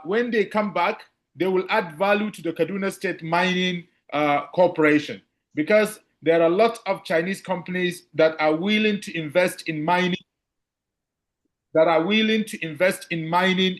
when they come back, they will add value to the Kaduna State Mining Corporation, because there are a lot of Chinese companies that are willing to invest in mining,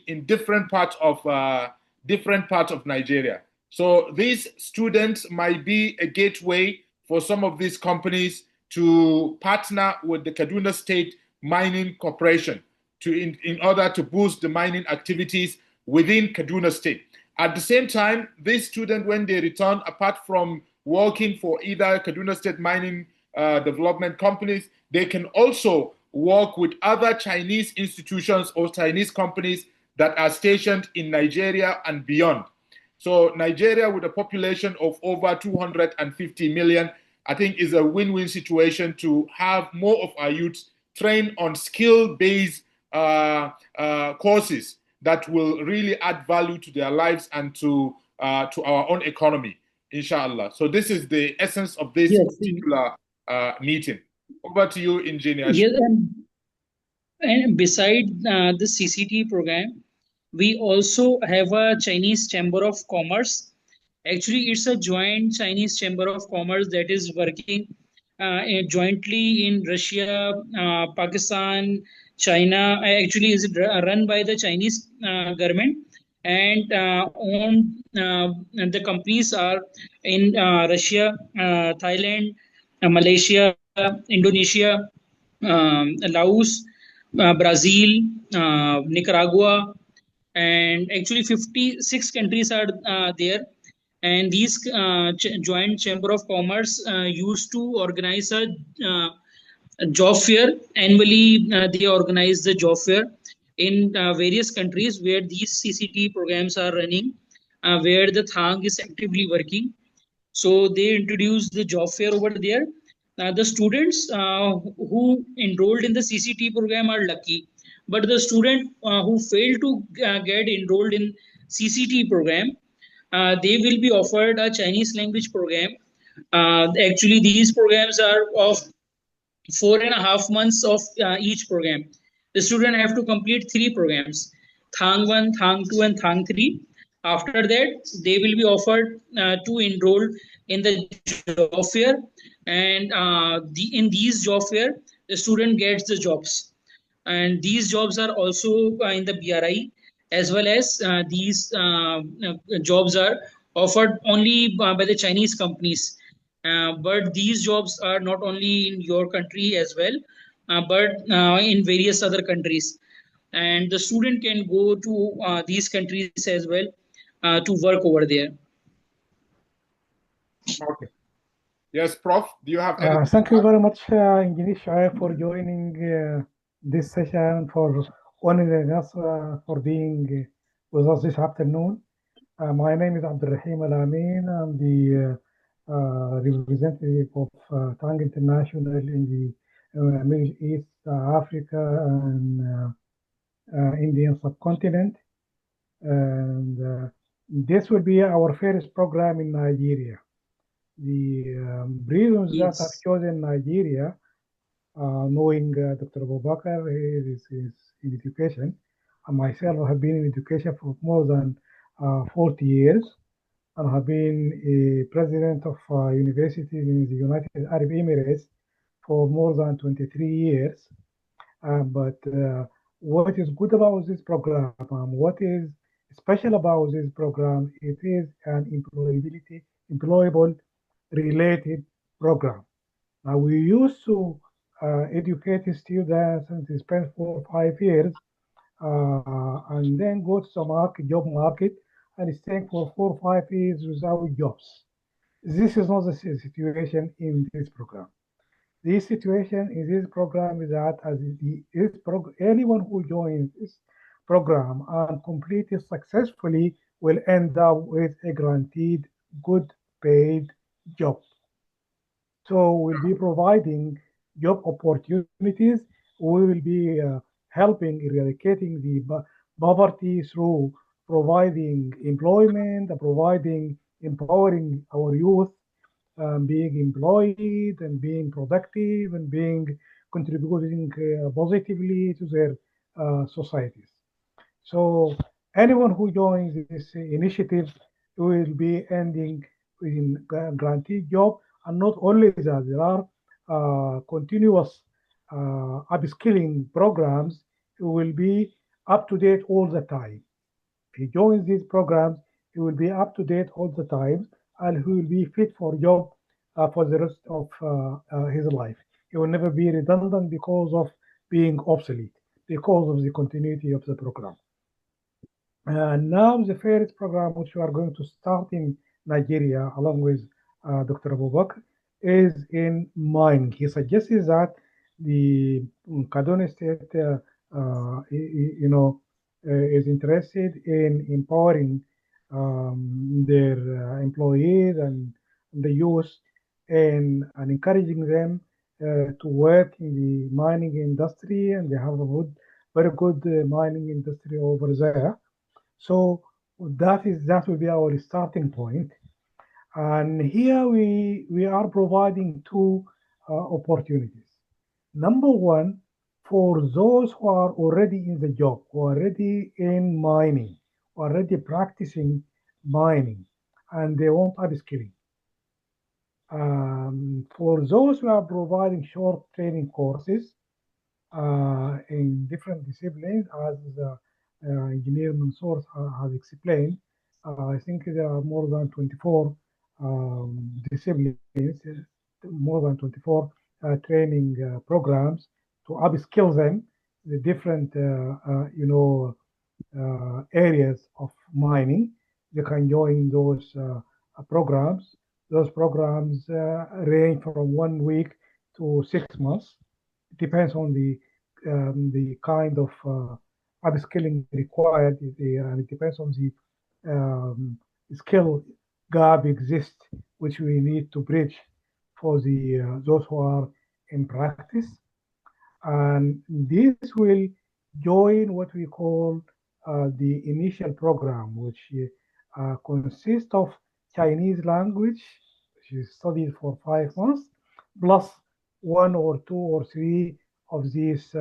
in different parts of Nigeria. So these students might be a gateway for some of these companies to partner with the Kaduna State Mining Corporation in order to boost the mining activities within Kaduna State. At the same time, these students, when they return, apart from working for either Kaduna State Mining development companies, they can also work with other Chinese institutions or Chinese companies that are stationed in Nigeria and beyond. So Nigeria, with a population of over 250 million, I think is a win-win situation to have more of our youths trained on skill-based courses that will really add value to their lives and to our own economy, inshallah. So this is the essence of this Yes, particular meeting. Over to you, Engineer. yes, and beside the CCTE program, we also have a Chinese Chamber of Commerce. Actually, it's a joint Chinese Chamber of Commerce that is working jointly in Russia, Pakistan, China. Actually, is run by the Chinese government, and the companies are in Russia, Thailand, Malaysia, Indonesia, Laos, Brazil, Nicaragua, and actually 56 countries are there. And these joint chamber of commerce used to organize a job fair annually. They organize the job fair in various countries where these CCT programs are running, where the Thang is actively working. So they introduced the job fair over there. The students who enrolled in the CCT program are lucky, but the student who failed to get enrolled in CCT program, they will be offered a Chinese language program. Actually, these programs are of 4.5 months of each program. The student have to complete three programs: Thang 1, Thang 2, and Thang 3. After that, they will be offered to enroll in the job fair, and in these job fair, the student gets the jobs. And these jobs are also in the BRI, as well as these jobs are offered only by the Chinese companies. But these jobs are not only in your country as well, but in various other countries. And the student can go to these countries as well to work over there. Okay. Yes, Prof, do you have anything? Thank you very much, Engineer Shoaib, for joining this session, for honoring us, for being with us this afternoon. My name is Abdulrahim Al Amin. I'm the representative of Tang International in the Middle East, Africa, and Indian subcontinent. And this will be our first program in Nigeria. The reasons that I've chosen Nigeria, knowing Dr. Abubakar is in education, and myself have been in education for more than 40 years, and have been a president of universities in the United Arab Emirates for more than 23 years. But what is good about this program, what is special about this program, it is an employable related program. Now, we used to educate students and they spend 4 or 5 years and then go to the job market and staying for 4 or 5 years without jobs. This is not the situation in this program. The situation in this program is that anyone who joins this program and completes it successfully will end up with a guaranteed good paid job. So we'll be providing job opportunities. We will be helping eradicating the poverty through providing employment, empowering our youth, being employed and being productive and being contributing positively to their societies. So Anyone who joins this initiative will be ending in guaranteed job. And not only that, there are continuous upskilling programs who will be up to date all the time. If he joins these programs, he will be up to date all the time and he will be fit for job for the rest of his life. He will never be redundant because of being obsolete, because of the continuity of the program. Now the first program which we are going to start in Nigeria along with Dr. Abu Bakr is in mining. He suggested that the Kaduna State, is interested in empowering their employees and the youth and encouraging them to work in the mining industry, and they have a very good mining industry over there. So that will be our starting point. And here we are providing two opportunities. Number one, for those who are already in the job, who are already in mining, already practicing mining, and they want upskilling. For those who are providing short training courses in different disciplines, as Engineer Mansour has explained, I think there are more than 24 disciplines, more than 24 training programs to upskill them the different, areas of mining. They can join those programs. Those programs range from 1 week to 6 months. It depends on the kind of upskilling required, and it depends on the skill gap exists, which we need to bridge for the those who are in practice. And this will join what we call the initial program, which consists of Chinese language, which is studied for 5 months, plus one or two or three of these,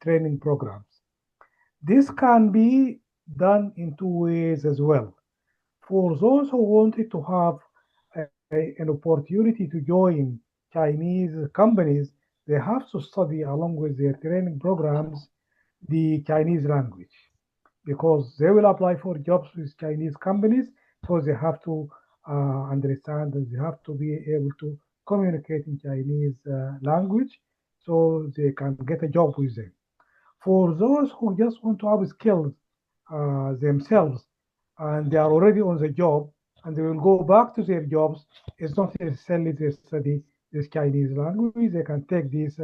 training programs. This can be done in two ways as well. For those who wanted to have an opportunity to join Chinese companies, they have to study along with their training programs the Chinese language because they will apply for jobs with Chinese companies, so they have to understand and they have to be able to communicate in Chinese language so they can get a job with them. For those who just want to upskill themselves and they are already on the job and they will go back to their jobs, it's not necessarily they study this Chinese language. They can take these,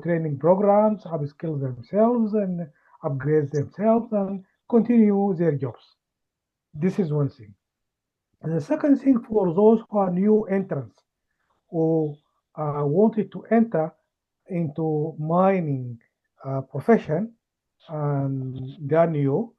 training programs, upskill themselves and upgrade themselves and continue their jobs. This is one thing. And the second thing, for those who are new entrants who wanted to enter into mining profession and they are new,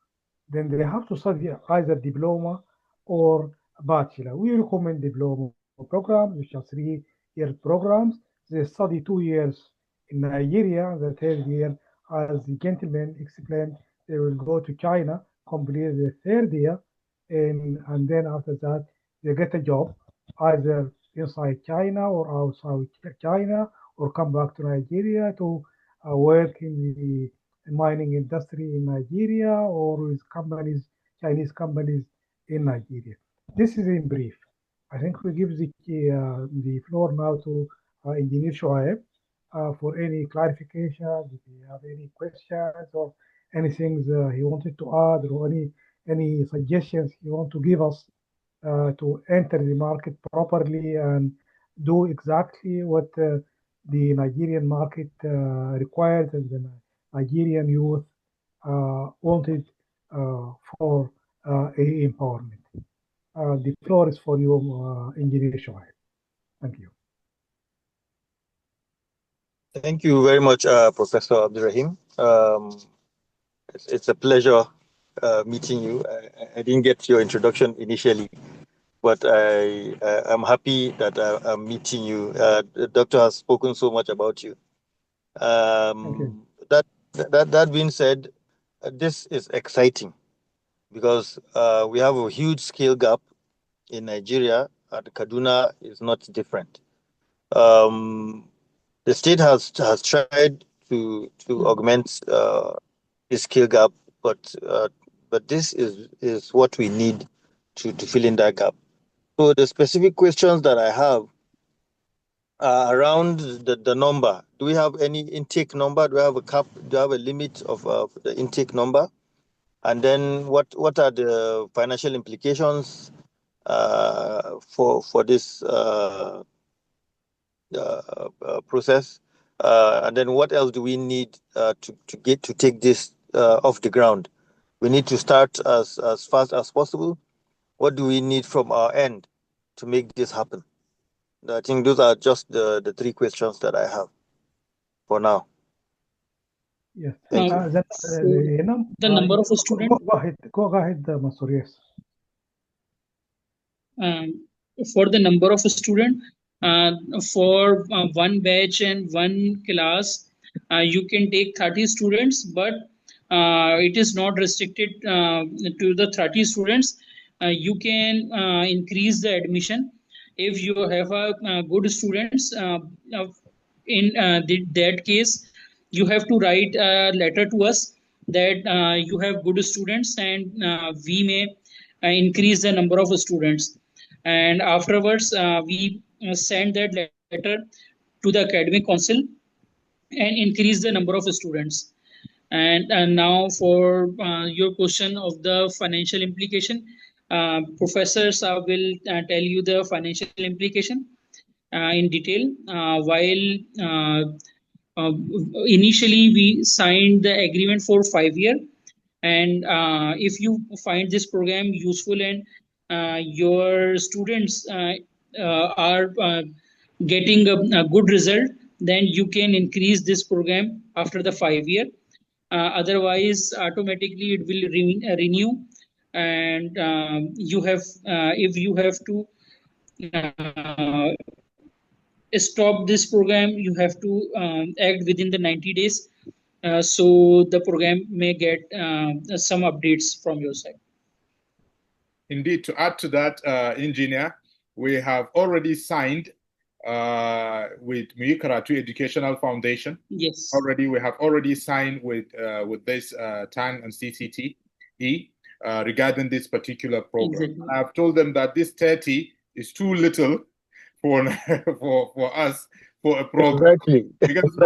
then they have to study either diploma or bachelor. We recommend diploma programs, which are 3 year programs. They study 2 years in Nigeria. The third year, as the gentleman explained, they will go to China, complete the third year, and then after that, they get a job either inside China or outside China, or come back to Nigeria to work in the mining industry in Nigeria or with companies, Chinese companies in Nigeria. This is in brief. I think we give the floor now to Engineer Shoaib for any clarification, if you have any questions or anything he wanted to add or any suggestions he want to give us to enter the market properly and do exactly what the Nigerian market required and the Nigerian youth wanted for empowerment. The floor is for you, Engineer Shoaib. Thank you. Thank you very much, Professor Abdurrahim. It's a pleasure meeting you. I didn't get your introduction initially, but I'm happy that I'm meeting you. The doctor has spoken so much about you. Thank you. That being said, this is exciting because we have a huge skill gap in Nigeria, and Kaduna is not different. The state has tried to augment the skill gap, but this is what we need to fill in that gap. So the specific questions that I have around the number. Do we have any intake number? Do we have a cap? Do we have a limit of the intake number? And then what are the financial implications for this process? And then what else do we need to take this off the ground? We need to start as fast as possible. What do we need from our end to make this happen? I think those are just the three questions that I have for now. Yes. Thank Um, you. the number of students. Go ahead, Mansour. Yes. For the number of students, for one batch and one class, you can take 30 students, but it is not restricted to the 30 students. You can increase the admission if you have a good students. In that case, you have to write a letter to us that you have good students, and we may increase the number of students. And afterwards, we send that letter to the academic council and increase the number of students. And now for your question of the financial implication, professors will tell you the financial implication in detail. While initially we signed the agreement for 5 years, and if you find this program useful and your students are getting a good result, then you can increase this program after the 5 year. Otherwise, automatically it will renew, and you have if you have to stop this program, you have to act within the 90 days. So the program may get some updates from your side. Indeed, to add to that, engineer, we have already signed with Muyikaratu Educational Foundation. Yes. We have already signed with this TANG and CCTE regarding this particular program. Exactly. I have told them that this 30 is too little for us for a program. Exactly. Because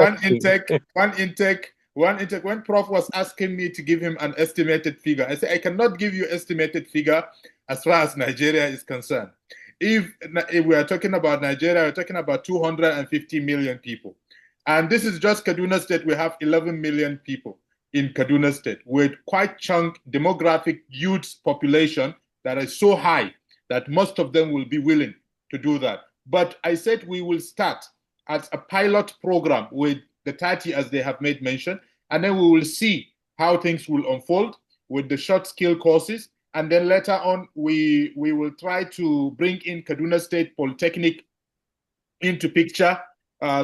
one intake, when Prof was asking me to give him an estimated figure, I said, I cannot give you estimated figure as far as Nigeria is concerned. If we are talking about Nigeria, we're talking about 250 million people. And this is just Kaduna State. We have 11 million people in Kaduna State with quite chunk demographic youth population that is so high that most of them will be willing to do that. But I said we will start as a pilot program with the 30 as they have made mention, and then we will see how things will unfold with the short skill courses. And then later on, we will try to bring in Kaduna State Polytechnic into picture,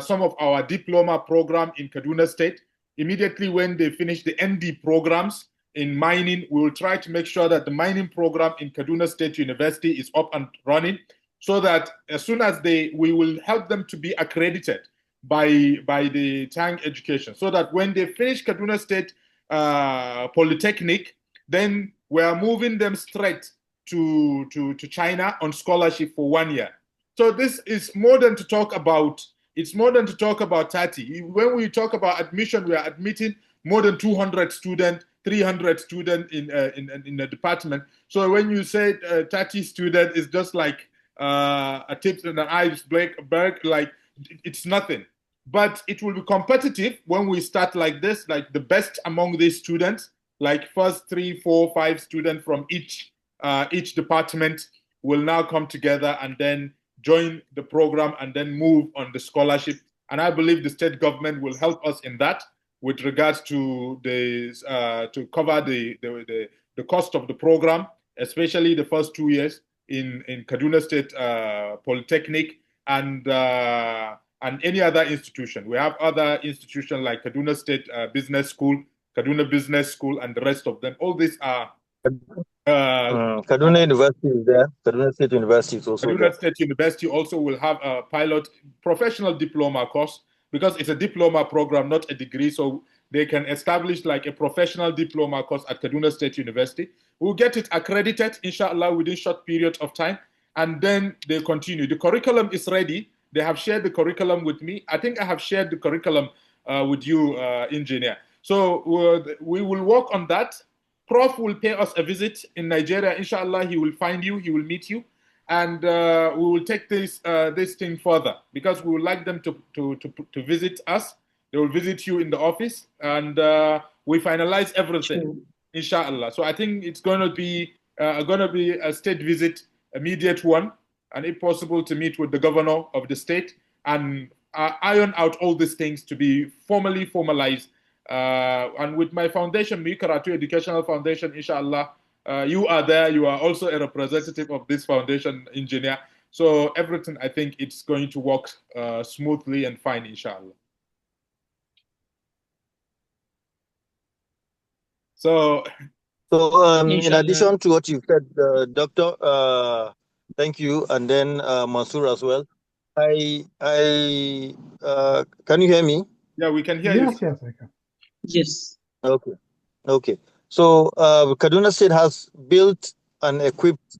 some of our diploma program in Kaduna State. Immediately when they finish the ND programs in mining, we will try to make sure that the mining program in Kaduna State University is up and running, so that as soon as we will help them to be accredited by the TANG education, so that when they finish Kaduna State Polytechnic, then we are moving them straight to China on scholarship for 1 year. So this is more than to talk about. It's more than to talk about 30. When we talk about admission, we are admitting more than 200 students, 300 students in the department. So when you say 30 students, it's just like a tip in an iceberg, like it's nothing. But it will be competitive when we start like this, like the best among these students, like first 3, 4, 5 students from each department will now come together and then join the program and then move on the scholarship. And I believe the state government will help us in that with regards to to cover the cost of the program, especially the first 2 years in Kaduna State Polytechnic and any other institution. We have other institutions like Kaduna State Business School, Kaduna Business School, and the rest of them. All these are Kaduna University is there. Kaduna State University is also Kaduna there. State University also will have a pilot professional diploma course because it's a diploma program, not a degree. So they can establish like a professional diploma course at Kaduna State University. We'll get it accredited, inshallah, within short period of time. And then they continue. The curriculum is ready. They have shared the curriculum with me. I think I have shared the curriculum with you, engineer. So we will work on that. Prof will pay us a visit in Nigeria. Inshallah, he will find you. He will meet you. And we will take this thing further because we would like them to visit us. They will visit you in the office, and we finalize everything, sure. Inshallah. So I think it's going to be a state visit, immediate one, and if possible, to meet with the governor of the state and iron out all these things to be formally formalized. And with my foundation, Muyikaratu Educational Foundation, inshallah. You are there. You are also a representative of this foundation, engineer. So everything, I think, it's going to work smoothly and fine, inshallah. So in addition to what you said, Doctor, thank you, and then Mansour as well. Can you hear me? Yeah, we can hear you. Yes, I can. Yes. Okay. So Kaduna State has built and equipped.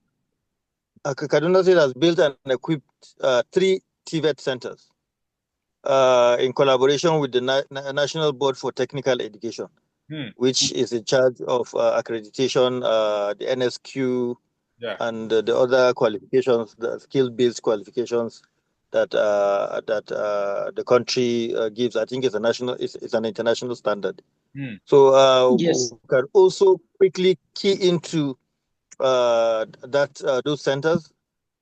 Kaduna State has built and equipped 3 TVET centers in collaboration with the National Board for Technical Education, which is in charge of accreditation, the NSQ, and the other qualifications, the skill-based qualifications that the country gives. I think it's an international standard. So yes. we can also quickly key into those centers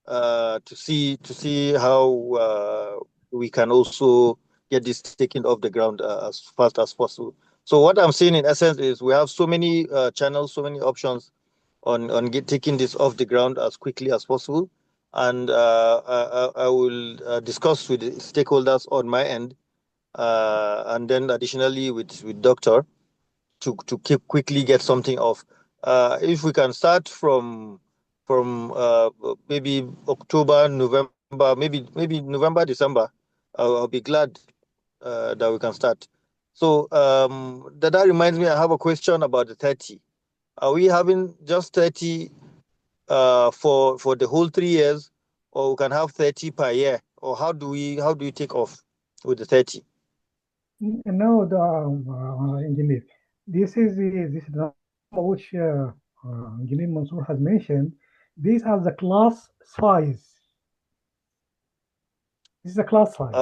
to see how we can also get this taken off the ground as fast as possible. So what I'm saying in essence is we have so many channels, so many options on taking this off the ground as quickly as possible. And I will discuss with the stakeholders on my end, and then additionally with Doctor to quickly get something off. If we can start from maybe October, November, maybe November, December, I'll be glad that we can start. So that reminds me, I have a question about the 30. Are we having just 30 for the whole 3 years, or we can have 30 per year, or how do you take off with the 30? No, the engineer. This is the which Engineer Mansour has mentioned. These are the class size. This is the class size.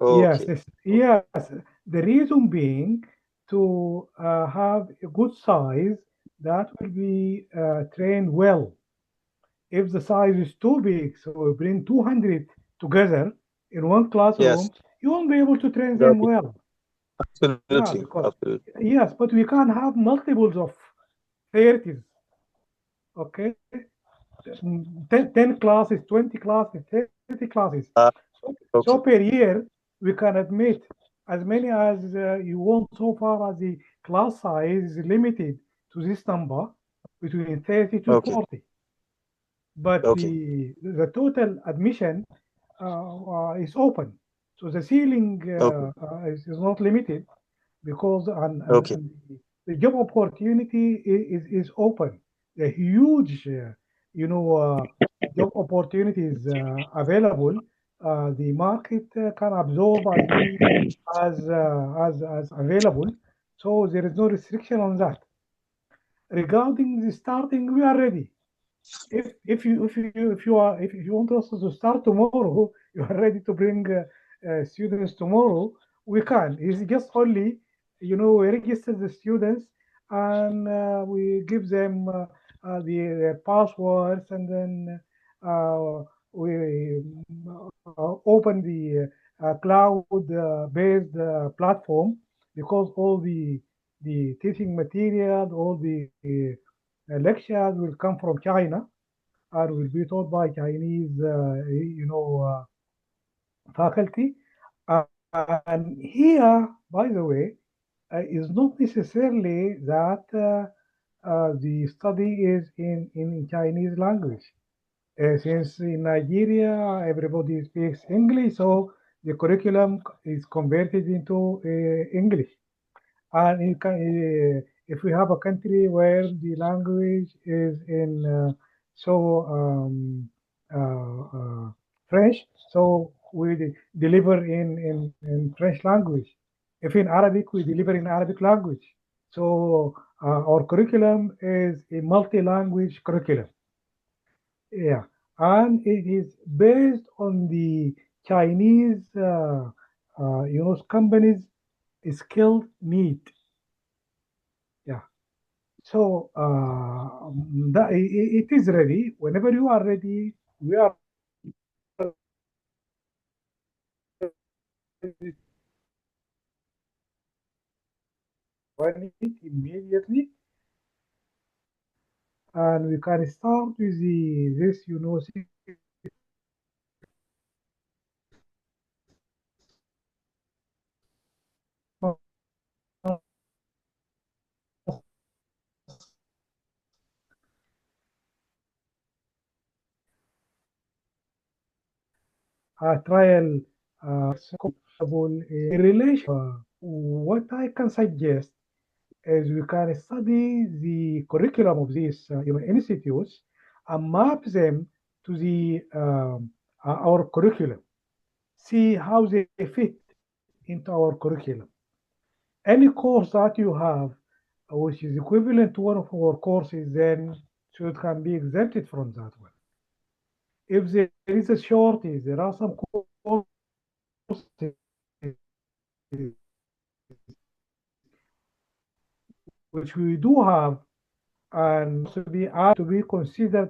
Okay. Yes. The reason being to have a good size that will be trained well. If the size is too big, so we bring 200 together in one classroom, you won't be able to train them well. Absolutely. Yes, but we can't have multiples of 30s. Okay, 10 classes, 20 classes, 30 classes. So per year, we can admit as many as you want, so far as the class size is limited to this number, between 30 to 40. But the total admission is open. So the ceiling is not limited, because the job opportunity is open. The huge, job opportunities available. The market can absorb as many as available. So there is no restriction on that. Regarding the starting, we are ready. If you want us to start tomorrow, you are ready to bring students tomorrow, we can. It's just only, we register the students, and we give them the passwords, and then we open the cloud-based platform, because all the teaching material, all the lectures will come from China and will be taught by Chinese, faculty. And here, by the way, is not necessarily that the study is in Chinese language. Since in Nigeria everybody speaks English, so the curriculum is converted into English. And if we have a country where the language is in French, so we deliver in French language. If in Arabic, we deliver in Arabic language. So our curriculum is a multi-language curriculum. Yeah, and it is based on the Chinese, companies' skilled need. Yeah. So it is ready. Whenever you are ready, we are ready to run it immediately, and we can start with this, trial in relation. What I can suggest is we can study the curriculum of these institutes and map them to our curriculum. See how they fit into our curriculum. Any course that you have, which is equivalent to one of our courses, then so it can be exempted from that one. If there is a shortage, there are some courses which we do have and to be considered